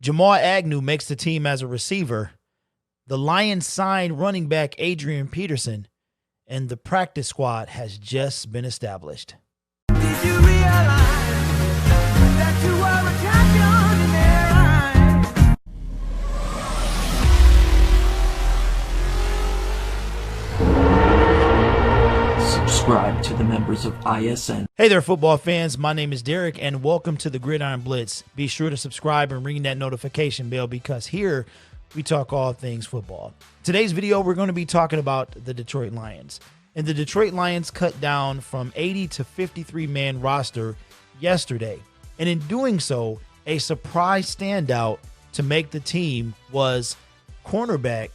Jamal Agnew makes the team as a receiver. The Lions signed running back Adrian Peterson, and the practice squad has just been established. Did you realize that you are a champion in their eyes? Subscribe to the members of ISN. Hey there, football fans. My name is Derek, and welcome to the Gridiron Blitz. Be sure to subscribe and ring that notification bell because here we talk all things football. Today's video, we're going to be talking about the Detroit Lions. And the Detroit Lions cut down from 80 to 53-man roster yesterday. And in doing so, a surprise standout to make the team was cornerback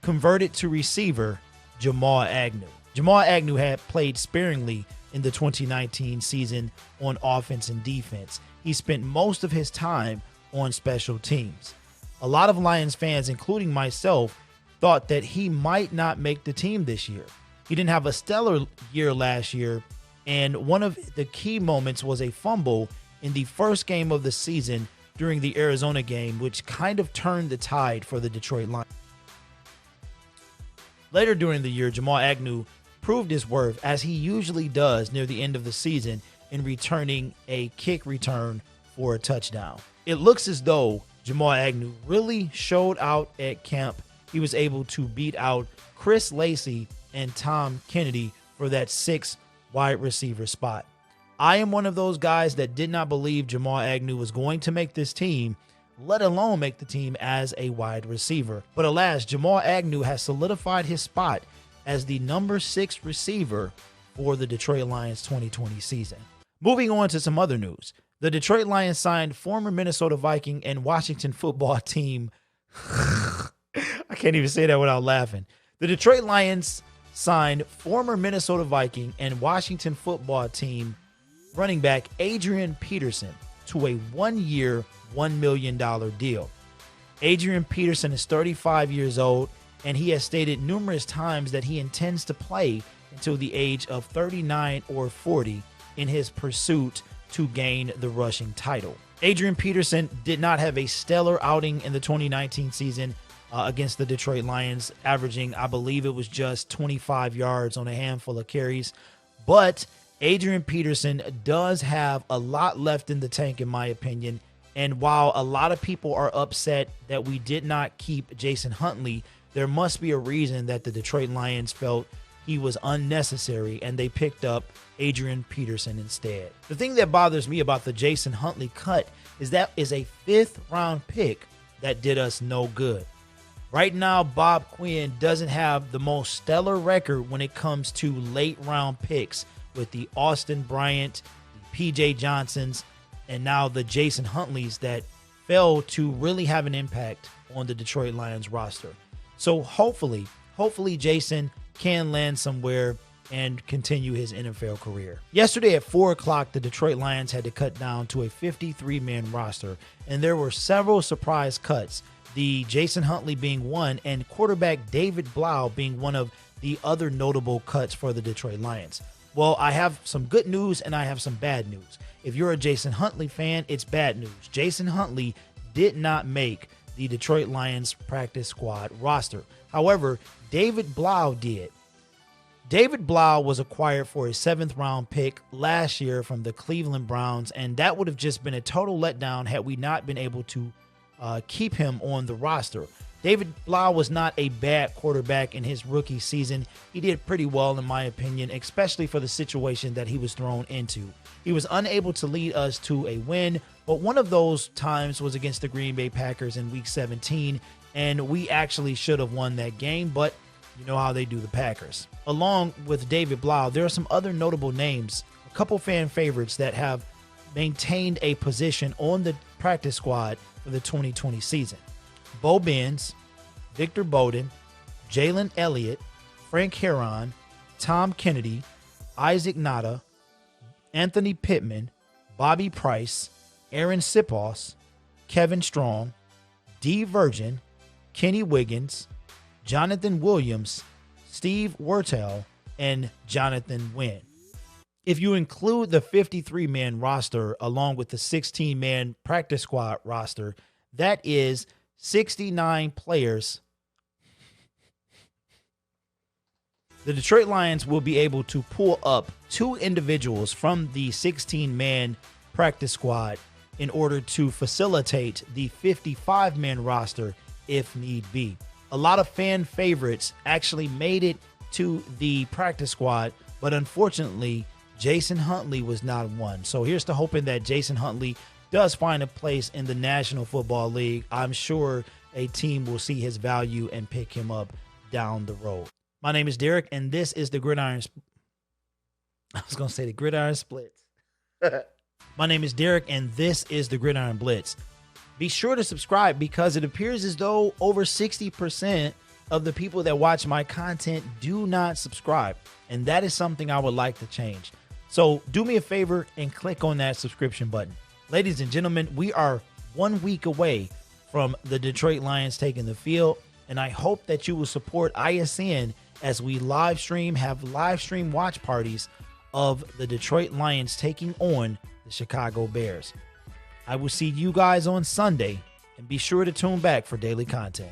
converted to receiver Jamal Agnew. Jamal Agnew had played sparingly in the 2019 season on offense and defense. He spent most of his time on special teams. A lot of Lions fans, including myself, thought that he might not make the team this year. He didn't have a stellar year last year, and one of the key moments was a fumble in the first game of the season during the Arizona game, which kind of turned the tide for the Detroit Lions. Later during the year, Jamal Agnew proved his worth, as he usually does near the end of the season, in returning a kick return for a touchdown. It looks as though Jamal Agnew really showed out at camp. He was able to beat out Chris Lacey and Tom Kennedy for that 6th wide receiver spot. I am one of those guys that did not believe Jamal Agnew was going to make this team, let alone make the team as a wide receiver. But alas, Jamal Agnew has solidified his spot as the number 6 receiver for the Detroit Lions 2020 season. Moving on to some other news. The Detroit Lions signed former Minnesota Viking and Washington football team. I can't even say that without laughing. The Detroit Lions signed former Minnesota Viking and Washington football team running back Adrian Peterson to a 1-year, $1 million deal. Adrian Peterson is 35 years old, and he has stated numerous times that he intends to play until the age of 39 or 40 in his pursuit to gain the rushing title. Adrian Peterson did not have a stellar outing in the 2019 season against the Detroit Lions, averaging, I believe it was just 25 yards on a handful of carries. But Adrian Peterson does have a lot left in the tank, in my opinion. And while a lot of people are upset that we did not keep Jason Huntley, there must be a reason that the Detroit Lions felt he was unnecessary and they picked up Adrian Peterson instead. The thing that bothers me about the Jason Huntley cut is that is a 5th round pick that did us no good. Right now, Bob Quinn doesn't have the most stellar record when it comes to late round picks with the Austin Bryant, the PJ Johnsons, and now the Jason Huntleys that failed to really have an impact on the Detroit Lions roster. So hopefully Jason can land somewhere and continue his NFL career. Yesterday at 4 o'clock, the Detroit Lions had to cut down to a 53-man roster, and there were several surprise cuts, the Jason Huntley being one, and quarterback David Blau being one of the other notable cuts for the Detroit Lions. Well, I have some good news and I have some bad news. If you're a Jason Huntley fan, it's bad news. Jason Huntley did not make the Detroit Lions practice squad roster. However, David Blau did. David Blau was acquired for a 7th round pick last year from the Cleveland Browns, and that would have just been a total letdown had we not been able to keep him on the roster. David Blau was not a bad quarterback in his rookie season. He did pretty well, in my opinion, especially for the situation that he was thrown into. He was unable to lead us to a win, but one of those times was against the Green Bay Packers in Week 17, and we actually should have won that game, but you know how they do the Packers. Along with David Blau, there are some other notable names, a couple fan favorites that have maintained a position on the practice squad for the 2020 season. Bo Benz, Victor Bowden, Jalen Elliott, Frank Heron, Tom Kennedy, Isaac Nada, Anthony Pittman, Bobby Price, Aaron Sipos, Kevin Strong, D. Virgin, Kenny Wiggins, Jonathan Williams, Steve Wertel, and Jonathan Wynn. If you include the 53-man roster along with the 16-man practice squad roster, That is 69 players. The Detroit Lions will be able to pull up 2 individuals from the 16-man practice squad in order to facilitate the 55-man roster if need be. A lot of fan favorites actually made it to the practice squad, but unfortunately, Jason Huntley was not one. So here's to hoping that Jason Huntley does find a place in the National Football League. I'm sure a team will see his value and pick him up down the road. My name is Derek, and this is the Gridiron. I was going to say the Gridiron Splits. My name is Derek, and this is the Gridiron Blitz. Be sure to subscribe because it appears as though over 60% of the people that watch my content do not subscribe, and that is something I would like to change. So do me a favor and click on that subscription button. Ladies and gentlemen, we are 1 week away from the Detroit Lions taking the field, and I hope that you will support ISN as we have live stream watch parties of the Detroit Lions taking on the Chicago Bears. I will see you guys on Sunday, and be sure to tune back for daily content.